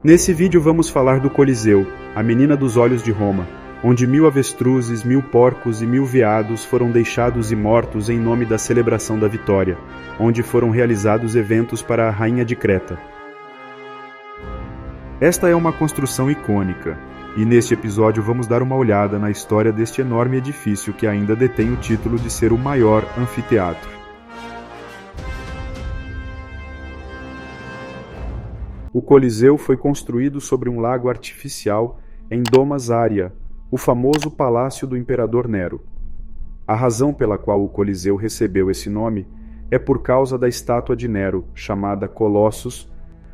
Nesse vídeo vamos falar do Coliseu, a menina dos olhos de Roma, onde 1000 avestruzes, 1000 porcos e 1000 veados foram deixados e mortos em nome da celebração da vitória, onde foram realizados eventos para a rainha de Creta. Esta é uma construção icônica, e neste episódio vamos dar uma olhada na história deste enorme edifício que ainda detém o título de ser o maior anfiteatro. O Coliseu foi construído sobre um lago artificial em Domus Aurea, o famoso palácio do imperador Nero. A razão pela qual o Coliseu recebeu esse nome é por causa da estátua de Nero, chamada Colossus.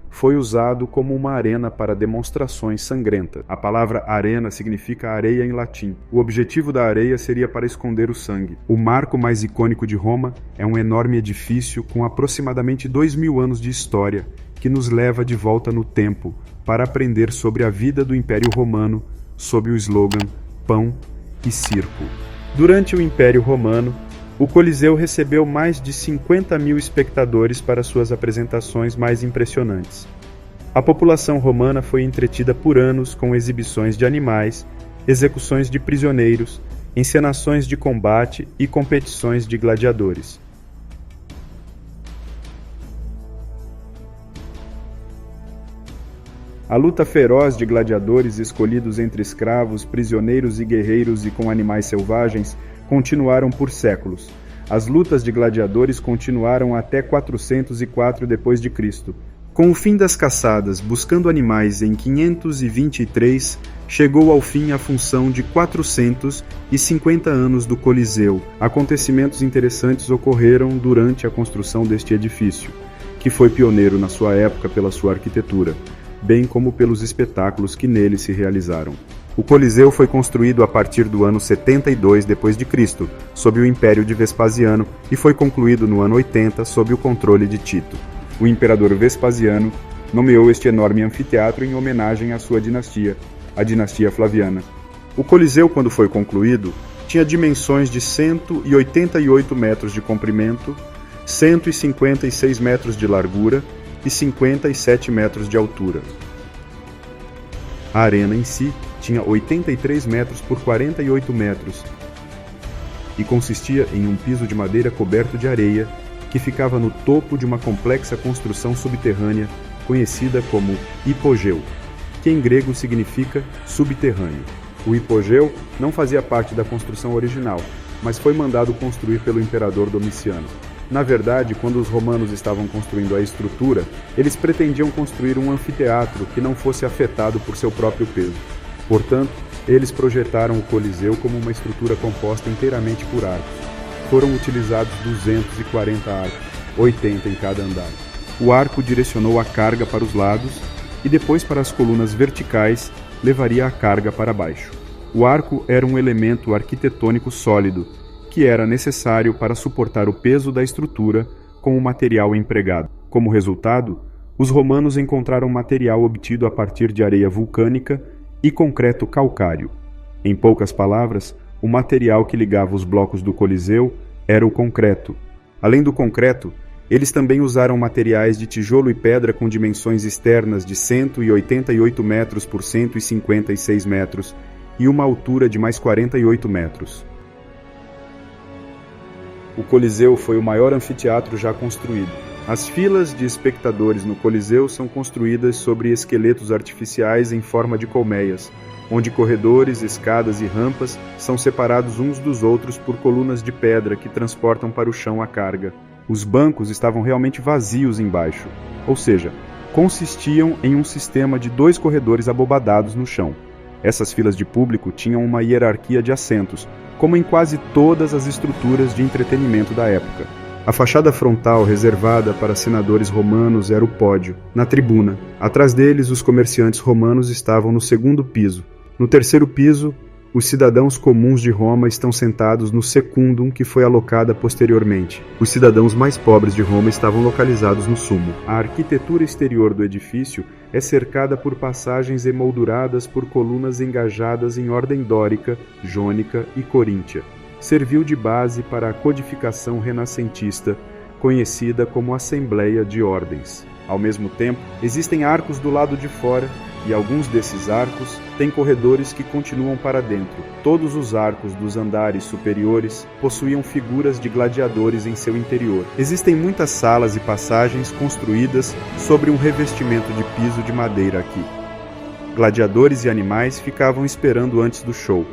Foi usado como uma arena para demonstrações sangrentas. A palavra arena significa areia em latim. O objetivo da areia seria para esconder o sangue. O marco mais icônico de Roma é um enorme edifício com aproximadamente 2000 anos de história, que nos leva de volta no tempo para aprender sobre a vida do Império Romano sob o slogan Pão e Circo. Durante o Império Romano, o Coliseu recebeu mais de 50.000 espectadores para suas apresentações mais impressionantes. A população romana foi entretida por anos com exibições de animais, execuções de prisioneiros, encenações de combate e competições de gladiadores. A luta feroz de gladiadores escolhidos entre escravos, prisioneiros e guerreiros e com animais selvagens continuaram por séculos. As lutas de gladiadores continuaram até 404 d.C. Com o fim das caçadas buscando animais em 523, chegou ao fim a função de 450 anos do Coliseu. Acontecimentos interessantes ocorreram durante a construção deste edifício, que foi pioneiro na sua época pela sua arquitetura, bem como pelos espetáculos que nele se realizaram. O Coliseu foi construído a partir do ano 72 d.C., sob o Império de Vespasiano, e foi concluído no ano 80 sob o controle de Tito. O imperador Vespasiano nomeou este enorme anfiteatro em homenagem à sua dinastia, a dinastia Flaviana. O Coliseu, quando foi concluído, tinha dimensões de 188 metros de comprimento, 156 metros de largura e 57 metros de altura. A arena em si tinha 83 metros por 48 metros e consistia em um piso de madeira coberto de areia que ficava no topo de uma complexa construção subterrânea conhecida como hipogeu, que em grego significa subterrâneo. O hipogeu não fazia parte da construção original, mas foi mandado construir pelo imperador Domiciano. Na verdade, quando os romanos estavam construindo a estrutura, eles pretendiam construir um anfiteatro que não fosse afetado por seu próprio peso. Portanto, eles projetaram o Coliseu como uma estrutura composta inteiramente por arcos. Foram utilizados 240 arcos, 80 em cada andar. O arco direcionou a carga para os lados e depois para as colunas verticais levaria a carga para baixo. O arco era um elemento arquitetônico sólido, que era necessário para suportar o peso da estrutura com o material empregado. Como resultado, os romanos encontraram material obtido a partir de areia vulcânica e concreto calcário. Em poucas palavras, o material que ligava os blocos do Coliseu era o concreto. Além do concreto, eles também usaram materiais de tijolo e pedra com dimensões externas de 188 metros por 156 metros e uma altura de mais 48 metros. O Coliseu foi o maior anfiteatro já construído. As filas de espectadores no Coliseu são construídas sobre esqueletos artificiais em forma de colmeias, onde corredores, escadas e rampas são separados uns dos outros por colunas de pedra que transportam para o chão a carga. Os bancos estavam realmente vazios embaixo, ou seja, consistiam em um sistema de 2 corredores abobadados no chão. Essas filas de público tinham uma hierarquia de assentos, como em quase todas as estruturas de entretenimento da época. A fachada frontal reservada para senadores romanos era o pódio, na tribuna. Atrás deles, os comerciantes romanos estavam no segundo piso. No terceiro piso, os cidadãos comuns de Roma estão sentados no secundum que foi alocada posteriormente. Os cidadãos mais pobres de Roma estavam localizados no sumo. A arquitetura exterior do edifício é cercada por passagens emolduradas por colunas engajadas em ordem dórica, jônica e coríntia. Serviu de base para a codificação renascentista, conhecida como Assembleia de Ordens. Ao mesmo tempo, existem arcos do lado de fora, e alguns desses arcos têm corredores que continuam para dentro. Todos os arcos dos andares superiores possuíam figuras de gladiadores em seu interior. Existem muitas salas e passagens construídas sobre um revestimento de piso de madeira aqui. Gladiadores e animais ficavam esperando antes do show,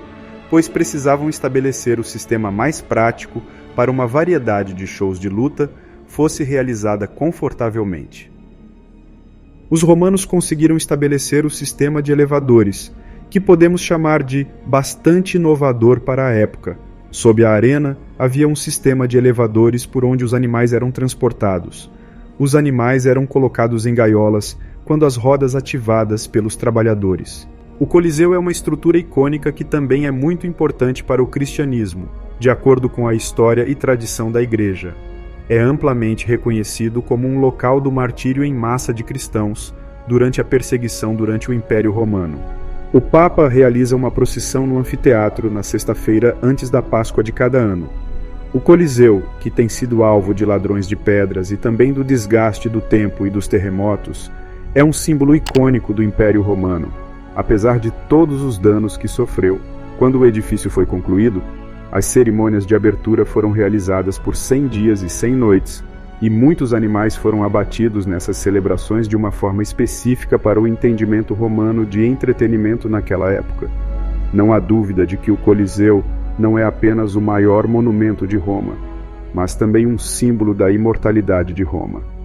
pois precisavam estabelecer o sistema mais prático para uma variedade de shows de luta fosse realizada confortavelmente. Os romanos conseguiram estabelecer o sistema de elevadores, que podemos chamar de bastante inovador para a época. Sob a arena, havia um sistema de elevadores por onde os animais eram transportados. Os animais eram colocados em gaiolas quando as rodas ativadas pelos trabalhadores. O Coliseu é uma estrutura icônica que também é muito importante para o cristianismo, de acordo com a história e tradição da Igreja. É amplamente reconhecido como um local do martírio em massa de cristãos durante a perseguição durante o Império Romano. O Papa realiza uma procissão no anfiteatro na sexta-feira antes da Páscoa de cada ano. O Coliseu, que tem sido alvo de ladrões de pedras e também do desgaste do tempo e dos terremotos, é um símbolo icônico do Império Romano. Apesar de todos os danos que sofreu, quando o edifício foi concluído, as cerimônias de abertura foram realizadas por 100 dias e 100 noites, e muitos animais foram abatidos nessas celebrações de uma forma específica para o entendimento romano de entretenimento naquela época. Não há dúvida de que o Coliseu não é apenas o maior monumento de Roma, mas também um símbolo da imortalidade de Roma.